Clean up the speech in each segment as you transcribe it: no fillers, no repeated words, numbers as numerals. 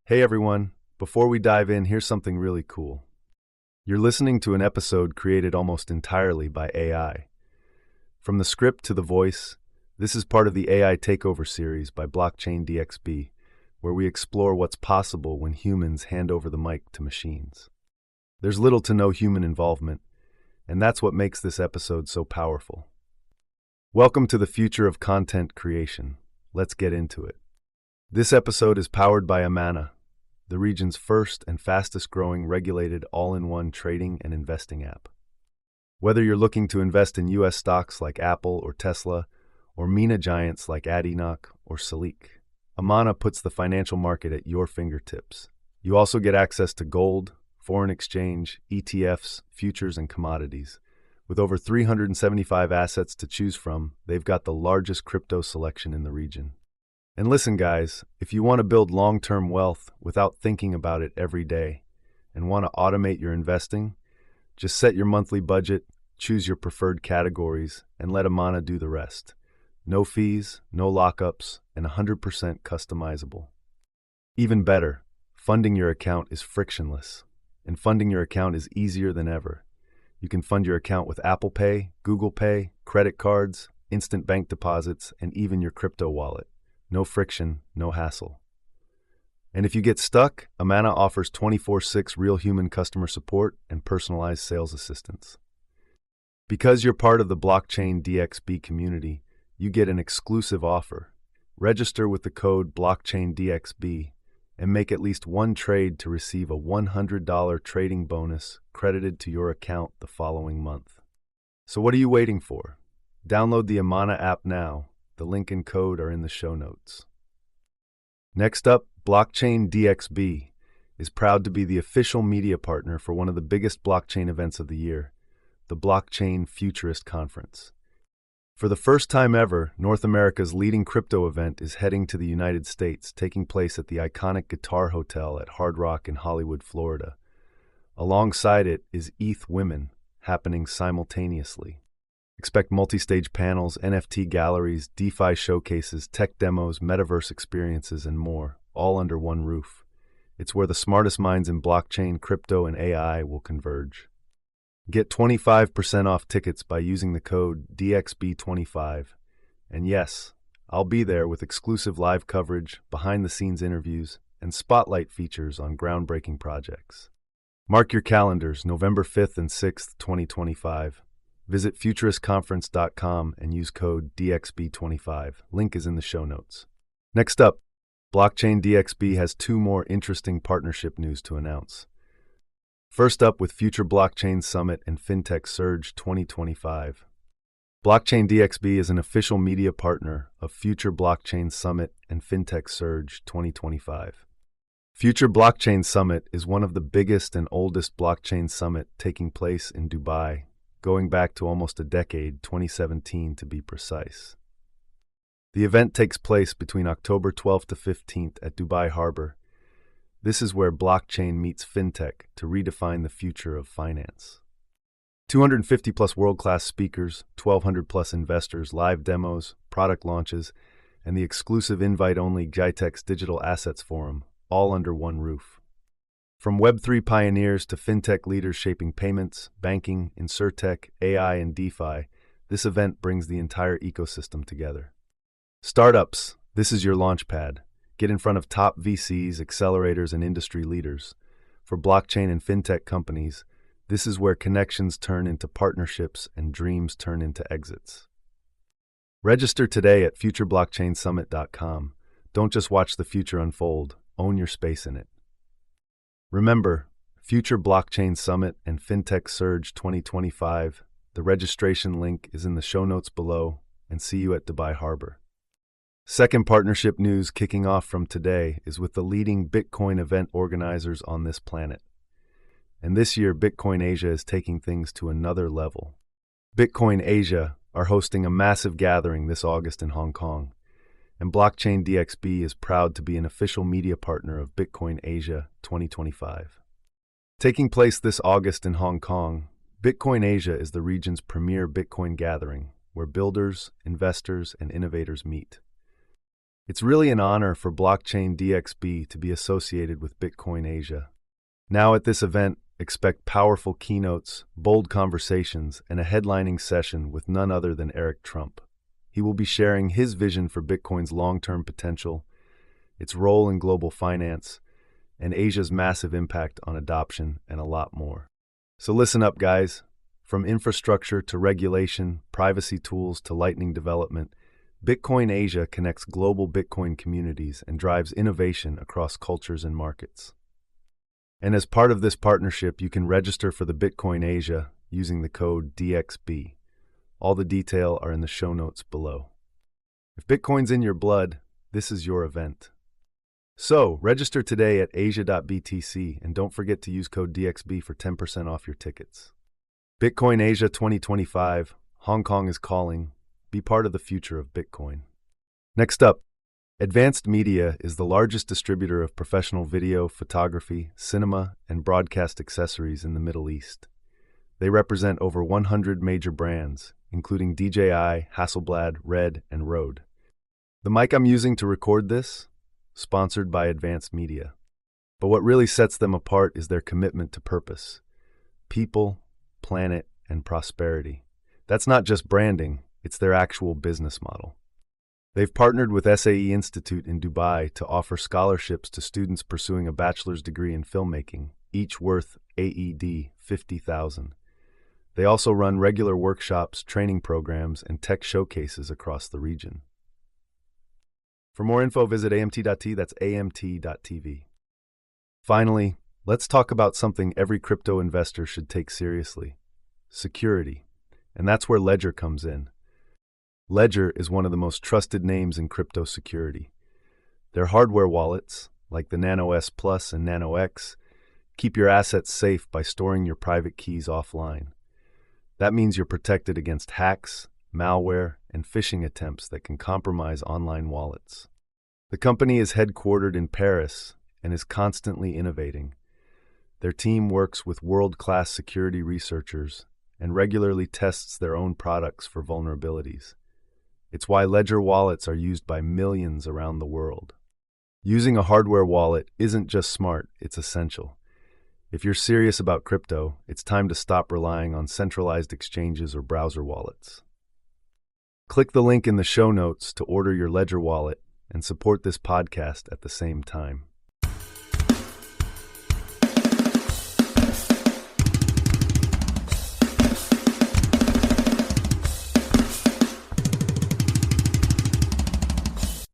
Hey everyone, before we dive in, here's something really cool. You're listening to an episode created almost entirely by AI. From the script to the voice, this is part of the AI Takeover series by Blockchain DXB, where we explore what's possible when humans hand over the mic to machines. There's little to no human involvement, and that's what makes this episode so powerful. Welcome to the future of content creation. Let's get into it. This episode is powered by Amana, the region's first and fastest growing regulated all-in-one trading and investing app. Whether you're looking to invest in US stocks like Apple or Tesla, or MENA giants like Adinoc or Salik, Amana puts the financial market at your fingertips. You also get access to gold, foreign exchange, ETFs, futures, and commodities. With over 375 assets to choose from, they've got the largest crypto selection in the region. And listen, guys, if you want to build long-term wealth without thinking about it every day and want to automate your investing, just set your monthly budget, choose your preferred categories, and let Amana do the rest. No fees, no lockups, and 100% customizable. Even better, funding your account is frictionless, and funding your account is easier than ever. You can fund your account with Apple Pay, Google Pay, credit cards, instant bank deposits, and even your crypto wallet. No friction, no hassle. And if you get stuck, Amana offers 24/6 real human customer support and personalized sales assistance. Because you're part of the Blockchain DXB community, you get an exclusive offer. Register with the code BlockchainDXB and make at least one trade to receive a $100 trading bonus credited to your account the following month. So what are you waiting for? Download the Amana app now. The link and code are in the show notes. Next up, Blockchain DXB is proud to be the official media partner for one of the biggest blockchain events of the year, the Blockchain Futurist Conference. For the first time ever, North America's leading crypto event is heading to the United States, taking place at the iconic Guitar Hotel at Hard Rock in Hollywood, Florida. Alongside it is ETH Women, happening simultaneously. Expect multi-stage panels, NFT galleries, DeFi showcases, tech demos, metaverse experiences, and more, all under one roof. It's where the smartest minds in blockchain, crypto, and AI will converge. Get 25% off tickets by using the code DXB25. And yes, I'll be there with exclusive live coverage, behind-the-scenes interviews, and spotlight features on groundbreaking projects. Mark your calendars, November 5th and 6th, 2025. Visit futuristconference.com and use code DXB25. Link is in the show notes. Next up, Blockchain DXB has two more interesting partnership news to announce. First up, with Future Blockchain Summit and Fintech Surge 2025. Blockchain DXB is an official media partner of Future Blockchain Summit and Fintech Surge 2025. Future Blockchain Summit is one of the biggest and oldest blockchain summit taking place in Dubai, going back to almost a decade, 2017 to be precise. The event takes place between October 12th to 15th at Dubai Harbour. This is where blockchain meets fintech to redefine the future of finance. 250 plus world-class speakers, 1,200 plus investors, live demos, product launches, and the exclusive invite-only GITEX Digital Assets Forum, all under one roof. From Web3 pioneers to fintech leaders shaping payments, banking, insurtech, AI, and DeFi, this event brings the entire ecosystem together. Startups, this is your launchpad. Get in front of top VCs, accelerators, and industry leaders. For blockchain and fintech companies, this is where connections turn into partnerships and dreams turn into exits. Register today at futureblockchainsummit.com. Don't just watch the future unfold, own your space in it. Remember, Future Blockchain Summit and Fintech Surge 2025. The registration link is in the show notes below, and see you at Dubai Harbour. Second partnership news kicking off from today is with the leading Bitcoin event organizers on this planet. And this year, Bitcoin Asia is taking things to another level. Bitcoin Asia are hosting a massive gathering this August in Hong Kong, and Blockchain DXB is proud to be an official media partner of Bitcoin Asia 2025. Taking place this August in Hong Kong, Bitcoin Asia is the region's premier Bitcoin gathering, where builders, investors, and innovators meet. It's really an honor for Blockchain DXB to be associated with Bitcoin Asia. Now at this event, expect powerful keynotes, bold conversations, and a headlining session with none other than Eric Trump. He will be sharing his vision for Bitcoin's long-term potential, its role in global finance, and Asia's massive impact on adoption, and a lot more. So listen up, guys. From infrastructure to regulation, privacy tools to lightning development, Bitcoin Asia connects global Bitcoin communities and drives innovation across cultures and markets. And as part of this partnership, you can register for the Bitcoin Asia using the code DXB. All the details are in the show notes below. If Bitcoin's in your blood, this is your event. So, register today at asia.btc and don't forget to use code DXB for 10% off your tickets. Bitcoin Asia 2025, Hong Kong is calling. Be part of the future of Bitcoin. Next up, Advanced Media is the largest distributor of professional video, photography, cinema, and broadcast accessories in the Middle East. They represent over 100 major brands, including DJI, Hasselblad, Red, and Rode. The mic I'm using to record this? Sponsored by Advanced Media. But what really sets them apart is their commitment to purpose. People, planet, and prosperity. That's not just branding, it's their actual business model. They've partnered with SAE Institute in Dubai to offer scholarships to students pursuing a bachelor's degree in filmmaking, each worth AED 50,000. They also run regular workshops, training programs, and tech showcases across the region. For more info, visit amt.t, that's amt.tv. Finally, let's talk about something every crypto investor should take seriously: security. And that's where Ledger comes in. Ledger is one of the most trusted names in crypto security. Their hardware wallets, like the Nano S Plus and Nano X, keep your assets safe by storing your private keys offline. That means you're protected against hacks, malware, and phishing attempts that can compromise online wallets. The company is headquartered in Paris and is constantly innovating. Their team works with world-class security researchers and regularly tests their own products for vulnerabilities. It's why Ledger wallets are used by millions around the world. Using a hardware wallet isn't just smart, it's essential. If you're serious about crypto, it's time to stop relying on centralized exchanges or browser wallets. Click the link in the show notes to order your Ledger wallet and support this podcast at the same time.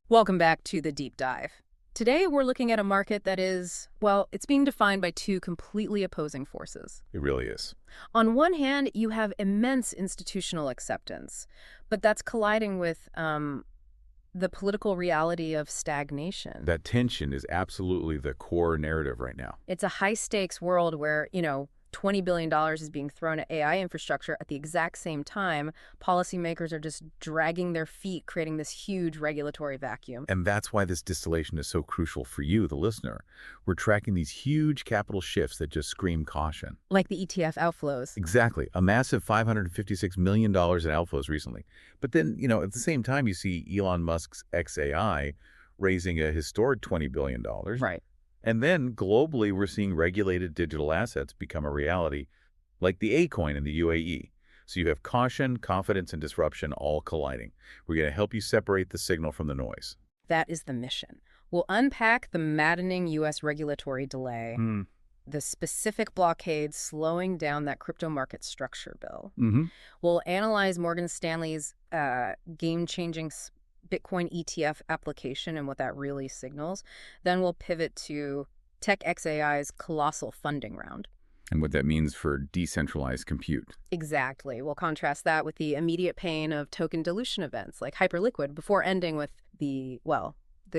Welcome back to The Deep Dive. Today, we're looking at a market that is, well, it's being defined by two completely opposing forces. It really is. On one hand, you have immense institutional acceptance, but that's colliding with the political reality of stagnation. That tension is absolutely the core narrative right now. It's a high-stakes world where, $20 billion is being thrown at AI infrastructure at the exact same time. Policymakers are just dragging their feet, creating this huge regulatory vacuum. And that's why this distillation is so crucial for you, the listener. We're tracking these huge capital shifts that just scream caution. Like the ETF outflows. Exactly. A massive $556 million in outflows recently. But then, at the same time, you see Elon Musk's XAI raising a historic $20 billion. Right. And then globally, we're seeing regulated digital assets become a reality, like the A coin in the UAE. So you have caution, confidence, and disruption all colliding. We're going to help you separate the signal from the noise. That is the mission. We'll unpack the maddening U.S. regulatory delay, the specific blockades slowing down that crypto market structure bill. We'll analyze Morgan Stanley's game-changing Bitcoin ETF application and what that really signals. Then we'll pivot to TechXAI's colossal funding round. And what that means for decentralized compute. Exactly. We'll contrast that with the immediate pain of token dilution events like Hyperliquid before ending with the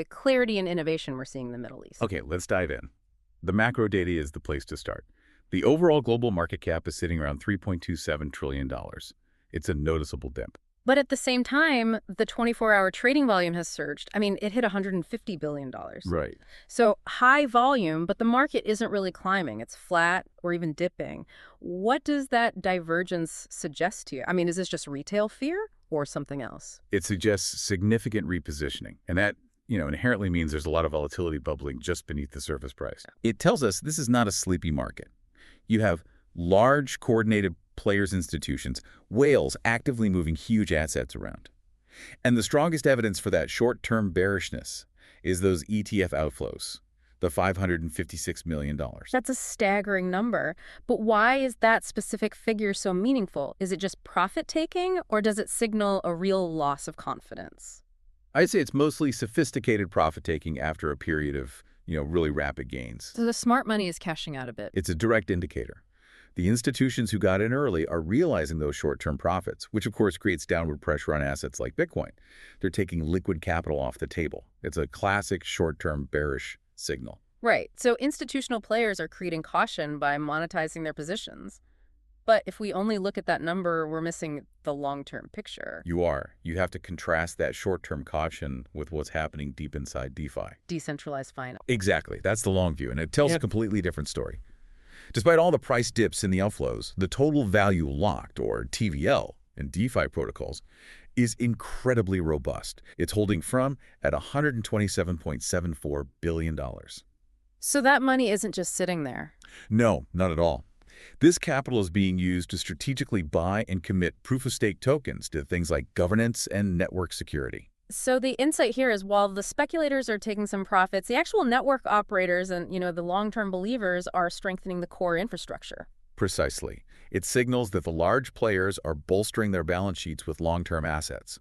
clarity and innovation we're seeing in the Middle East. Okay, let's dive in. The macro data is the place to start. The overall global market cap is sitting around $3.27 trillion. It's a noticeable dip. But at the same time, the 24-hour trading volume has surged. I mean, it hit $150 billion. Right. So high volume, but the market isn't really climbing. It's flat or even dipping. What does that divergence suggest to you? I mean, is this just retail fear or something else? It suggests significant repositioning, and that inherently means there's a lot of volatility bubbling just beneath the surface price. It tells us this is not a sleepy market. You have large, coordinated players, institutions, whales actively moving huge assets around. And the strongest evidence for that short-term bearishness is those ETF outflows, the $556 million. That's a staggering number. But why is that specific figure so meaningful? Is it just profit-taking, or does it signal a real loss of confidence? I'd say it's mostly sophisticated profit-taking after a period of, really rapid gains. So the smart money is cashing out a bit. It's a direct indicator. The institutions who got in early are realizing those short-term profits, which of course creates downward pressure on assets like Bitcoin. They're taking liquid capital off the table. It's a classic short-term bearish signal. Right. So institutional players are creating caution by monetizing their positions. But if we only look at that number, we're missing the long-term picture. You are. You have to contrast that short-term caution with what's happening deep inside DeFi. Decentralized finance. Exactly. That's the long view, and it tells a completely different story. Despite all the price dips in the outflows, the total value locked, or TVL, in DeFi protocols is incredibly robust. It's holding firm at $127.74 billion. So that money isn't just sitting there. No, not at all. This capital is being used to strategically buy and commit proof-of-stake tokens to things like governance and network security. So the insight here is while the speculators are taking some profits, the actual network operators and, the long-term believers are strengthening the core infrastructure. Precisely. It signals that the large players are bolstering their balance sheets with long-term assets.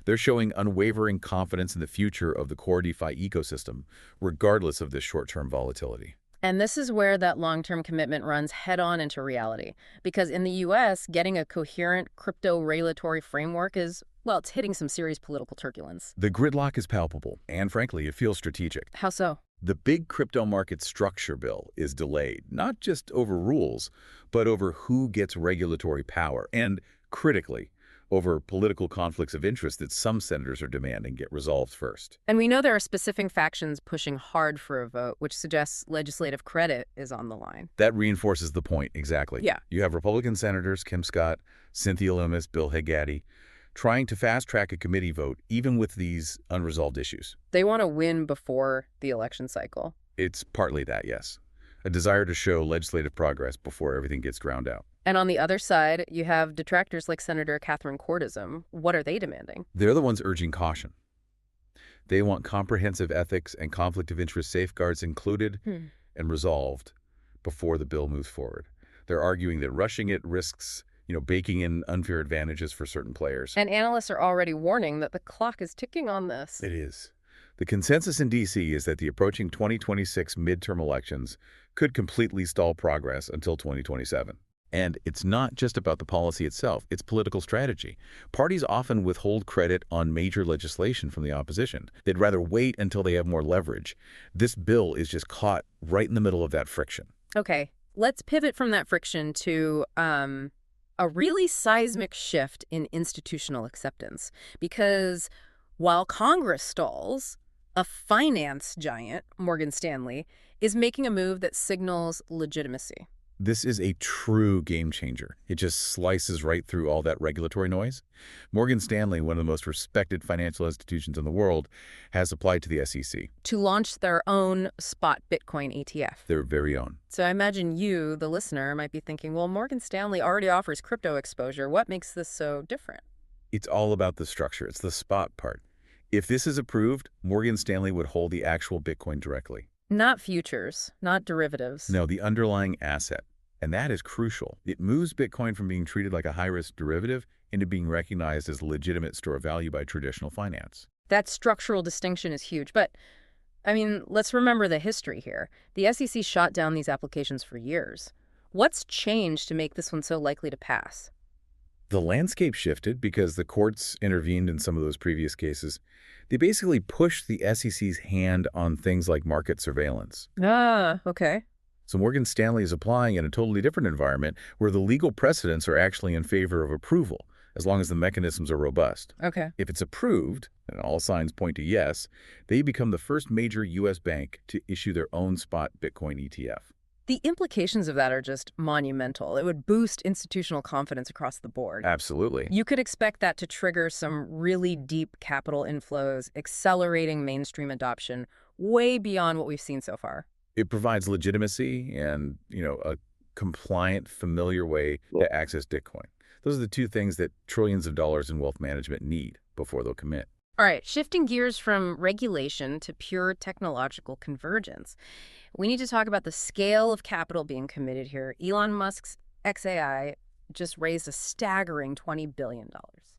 They're showing unwavering confidence in the future of the core DeFi ecosystem, regardless of this short-term volatility. And this is where that long-term commitment runs head-on into reality. Because in the U.S., getting a coherent crypto regulatory framework is, well, it's hitting some serious political turbulence. The gridlock is palpable, and frankly, it feels strategic. How so? The big crypto market structure bill is delayed, not just over rules, but over who gets regulatory power, and, critically, over political conflicts of interest that some senators are demanding get resolved first. And we know there are specific factions pushing hard for a vote, which suggests legislative credit is on the line. That reinforces the point, exactly. Yeah. You have Republican senators, Kim Scott, Cynthia Lummis, Bill Haggerty, trying to fast-track a committee vote, even with these unresolved issues. They want to win before the election cycle. It's partly that, yes. A desire to show legislative progress before everything gets drowned out. And on the other side, you have detractors like Senator Catherine Cortism. What are they demanding? They're the ones urging caution. They want comprehensive ethics and conflict of interest safeguards included and resolved before the bill moves forward. They're arguing that rushing it risks, baking in unfair advantages for certain players. And analysts are already warning that the clock is ticking on this. It is. The consensus in D.C. is that the approaching 2026 midterm elections could completely stall progress until 2027. And it's not just about the policy itself, it's political strategy. Parties often withhold credit on major legislation from the opposition. They'd rather wait until they have more leverage. This bill is just caught right in the middle of that friction. Okay, let's pivot from that friction to a really seismic shift in institutional acceptance. Because while Congress stalls, a finance giant, Morgan Stanley, is making a move that signals legitimacy. This is a true game changer. It just slices right through all that regulatory noise. Morgan Stanley, one of the most respected financial institutions in the world, has applied to the SEC. To launch their own spot Bitcoin ETF. Their very own. So I imagine you, the listener, might be thinking, well, Morgan Stanley already offers crypto exposure. What makes this so different? It's all about the structure. It's the spot part. If this is approved, Morgan Stanley would hold the actual Bitcoin directly. Not futures, not derivatives. No, the underlying asset. And that is crucial. It moves Bitcoin from being treated like a high-risk derivative into being recognized as a legitimate store of value by traditional finance. That structural distinction is huge. But, let's remember the history here. The SEC shot down these applications for years. What's changed to make this one so likely to pass? The landscape shifted because the courts intervened in some of those previous cases. They basically pushed the SEC's hand on things like market surveillance. Ah, okay. So Morgan Stanley is applying in a totally different environment where the legal precedents are actually in favor of approval, as long as the mechanisms are robust. Okay. If it's approved, and all signs point to yes, they become the first major U.S. bank to issue their own spot Bitcoin ETF. The implications of that are just monumental. It would boost institutional confidence across the board. Absolutely. You could expect that to trigger some really deep capital inflows, accelerating mainstream adoption way beyond what we've seen so far. It provides legitimacy and, a compliant, familiar way to access Bitcoin. Those are the two things that trillions of dollars in wealth management need before they'll commit. All right, shifting gears from regulation to pure technological convergence. We need to talk about the scale of capital being committed here. Elon Musk's XAI just raised a staggering $20 billion.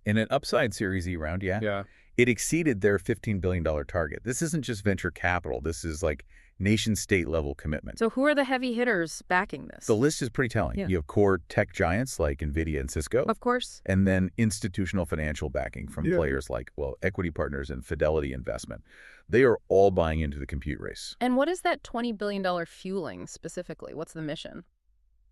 In an upside Series E round, Yeah. it exceeded their $15 billion target. This isn't just venture capital. This is like nation-state level commitment. So who are the heavy hitters backing this? The list is pretty telling. Yeah. You have core tech giants like NVIDIA and Cisco. Of course. And then institutional financial backing from players like, Equity Partners and Fidelity Investment. They are all buying into the compute race. And what is that $20 billion fueling specifically? What's the mission?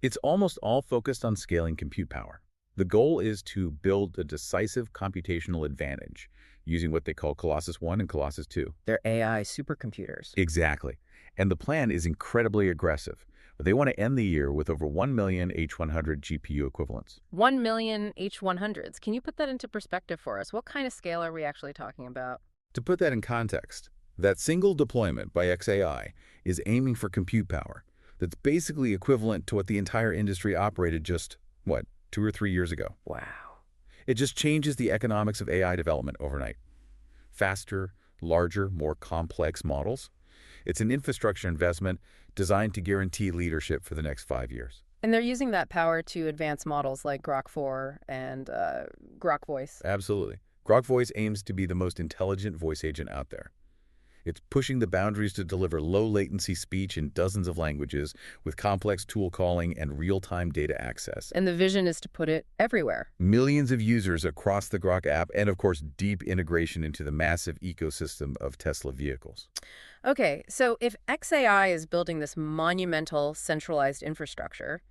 It's almost all focused on scaling compute power. The goal is to build a decisive computational advantage using what they call Colossus 1 and Colossus 2. They're AI supercomputers. Exactly. And the plan is incredibly aggressive. They want to end the year with over 1 million H100 GPU equivalents. 1 million H100s. Can you put that into perspective for us? What kind of scale are we actually talking about? To put that in context, that single deployment by XAI is aiming for compute power that's basically equivalent to what the entire industry operated just, 2 or 3 years ago. Wow. It just changes the economics of AI development overnight. Faster, larger, more complex models. It's an infrastructure investment designed to guarantee leadership for the next 5 years. And they're using that power to advance models like Grok 4 and Grok Voice. Absolutely. Grok Voice aims to be the most intelligent voice agent out there. It's pushing the boundaries to deliver low-latency speech in dozens of languages with complex tool calling and real-time data access. And the vision is to put it everywhere. Millions of users across the Grok app and, of course, deep integration into the massive ecosystem of Tesla vehicles. Okay, so if XAI is building this monumental centralized infrastructure,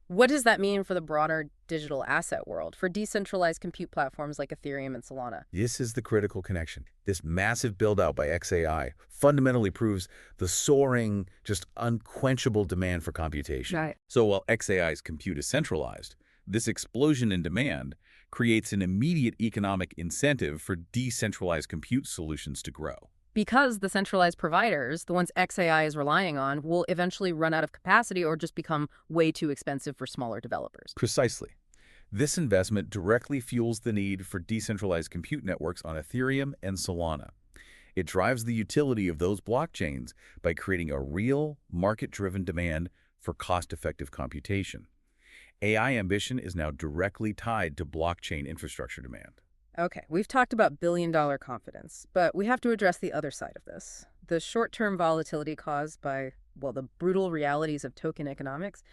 what does that mean for the broader digital asset world, for decentralized compute platforms like Ethereum and Solana? This is the critical connection. This massive build-out by XAI fundamentally proves the soaring, just unquenchable demand for computation. Right. So while XAI's compute is centralized, this explosion in demand creates an immediate economic incentive for decentralized compute solutions to grow. Because the centralized providers, the ones XAI is relying on, will eventually run out of capacity or just become way too expensive for smaller developers. Precisely. This investment directly fuels the need for decentralized compute networks on Ethereum and Solana. It drives the utility of those blockchains by creating a real, market-driven demand for cost-effective computation. AI ambition is now directly tied to blockchain infrastructure demand. Okay, we've talked about billion-dollar confidence, but we have to address the other side of this. The short-term volatility caused by, the brutal realities of token economics.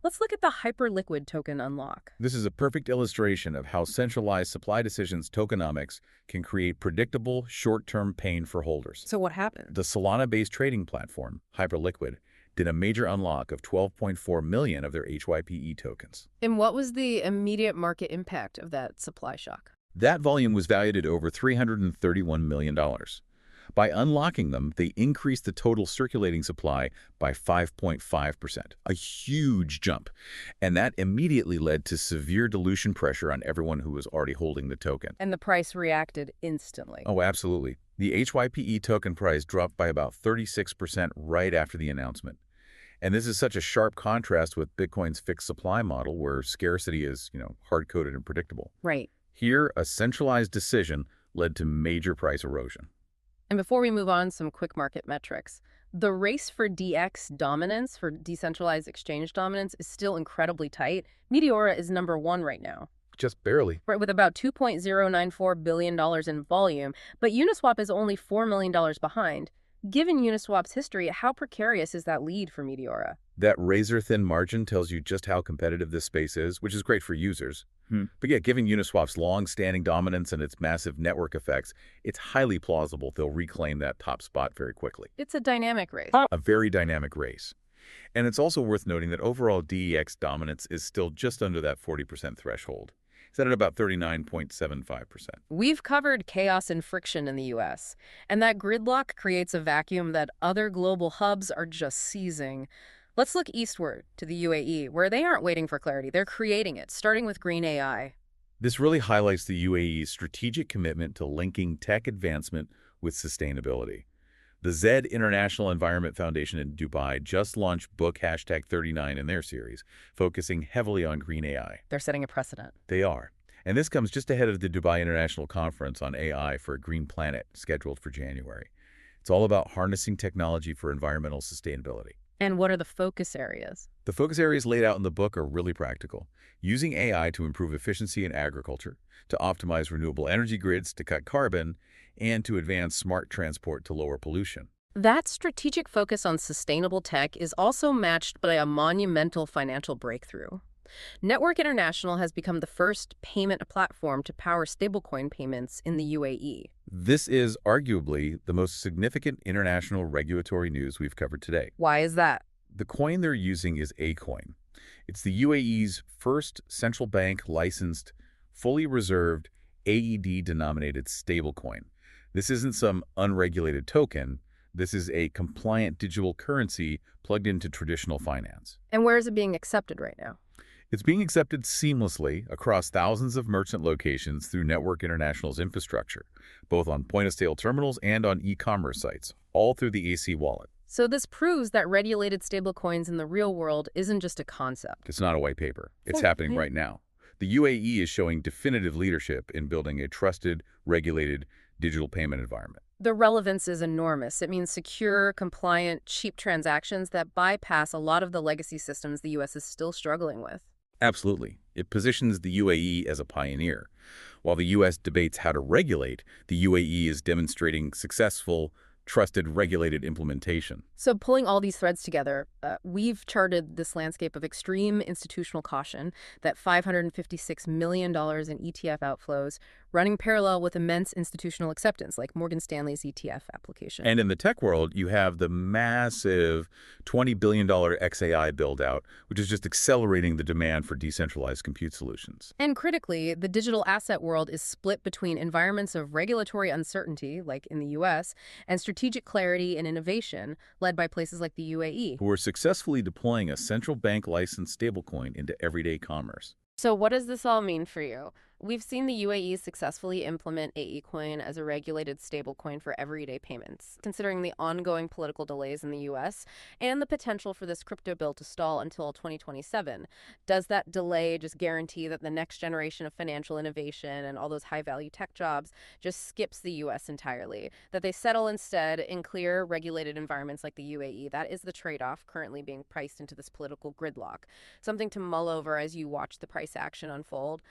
Let's look at the hyperliquid token unlock. This is a perfect illustration of how centralized supply decisions tokenomics can create predictable short-term pain for holders. So what happened? The Solana-based trading platform, Hyperliquid, did a major unlock of 12.4 million of their HYPE tokens. And what was the immediate market impact of that supply shock? That volume was valued at over $331 million. By unlocking them, they increased the total circulating supply by 5.5%, a huge jump. And that immediately led to severe dilution pressure on everyone who was already holding the token. And the price reacted instantly. Oh, absolutely. The HYPE token price dropped by about 36% right after the announcement. And this is such a sharp contrast with Bitcoin's fixed supply model where scarcity is, hard-coded and predictable. Right. Here, a centralized decision led to major price erosion. And before we move on, some quick market metrics. The race for DX dominance, for decentralized exchange dominance, is still incredibly tight. Meteora is number 1 right now. Just barely. Right, with about $2.094 billion in volume, but Uniswap is only $4 million behind. Given Uniswap's history, how precarious is that lead for Meteora? That razor-thin margin tells you just how competitive this space is, which is great for users. But yeah, given Uniswap's long-standing dominance and its massive network effects, it's highly plausible they'll reclaim that top spot very quickly. It's a dynamic race. A very dynamic race. And it's also worth noting that overall DEX dominance is still just under that 40% threshold. It's at about 39.75%. We've covered chaos and friction in the U.S., and that gridlock creates a vacuum that other global hubs are just seizing. Let's look eastward to the UAE, where they aren't waiting for clarity. They're creating it, starting with green AI. This really highlights the UAE's strategic commitment to linking tech advancement with sustainability. The Z International Environment Foundation in Dubai just launched book #39 in their series, focusing heavily on green AI. They're setting a precedent. They are. And this comes just ahead of the Dubai International Conference on AI for a Green Planet, scheduled for January. It's all about harnessing technology for environmental sustainability. And what are the focus areas? The focus areas laid out in the book are really practical. Using AI to improve efficiency in agriculture, to optimize renewable energy grids to cut carbon, and to advance smart transport to lower pollution. That strategic focus on sustainable tech is also matched by a monumental financial breakthrough. Network International has become the first payment platform to power stablecoin payments in the UAE. This is arguably the most significant international regulatory news we've covered today. Why is that? The coin they're using is a coin. It's the UAE's first central bank licensed, fully reserved, AED-denominated stablecoin. This isn't some unregulated token. This is a compliant digital currency plugged into traditional finance. And where is it being accepted right now? It's being accepted seamlessly across thousands of merchant locations through Network International's infrastructure, both on point-of-sale terminals and on e-commerce sites, all through the AC wallet. So this proves that regulated stablecoins in the real world isn't just a concept. It's not a white paper. It's happening right now. The UAE is showing definitive leadership in building a trusted, regulated digital payment environment. The relevance is enormous. It means secure, compliant, cheap transactions that bypass a lot of the legacy systems the U.S. is still struggling with. Absolutely. It positions the UAE as a pioneer. While the U.S. debates how to regulate, the UAE is demonstrating successful, trusted, regulated implementation. So pulling all these threads together, we've charted this landscape of extreme institutional caution, that $556 million in ETF outflows, running parallel with immense institutional acceptance, like Morgan Stanley's ETF application. And in the tech world, you have the massive $20 billion XAI build-out, which is just accelerating the demand for decentralized compute solutions. And critically, the digital asset world is split between environments of regulatory uncertainty, like in the U.S., and strategic clarity and innovation, led by places like the UAE. Who are successfully deploying a central bank licensed stablecoin into everyday commerce. So what does this all mean for you? We've seen the UAE successfully implement AECoin as a regulated stablecoin for everyday payments, considering the ongoing political delays in the U.S. and the potential for this crypto bill to stall until 2027. Does that delay just guarantee that the next generation of financial innovation and all those high-value tech jobs just skips the U.S. entirely? That they settle instead in clear, regulated environments like the UAE? That is the trade-off currently being priced into this political gridlock. Something to mull over as you watch the price action unfold.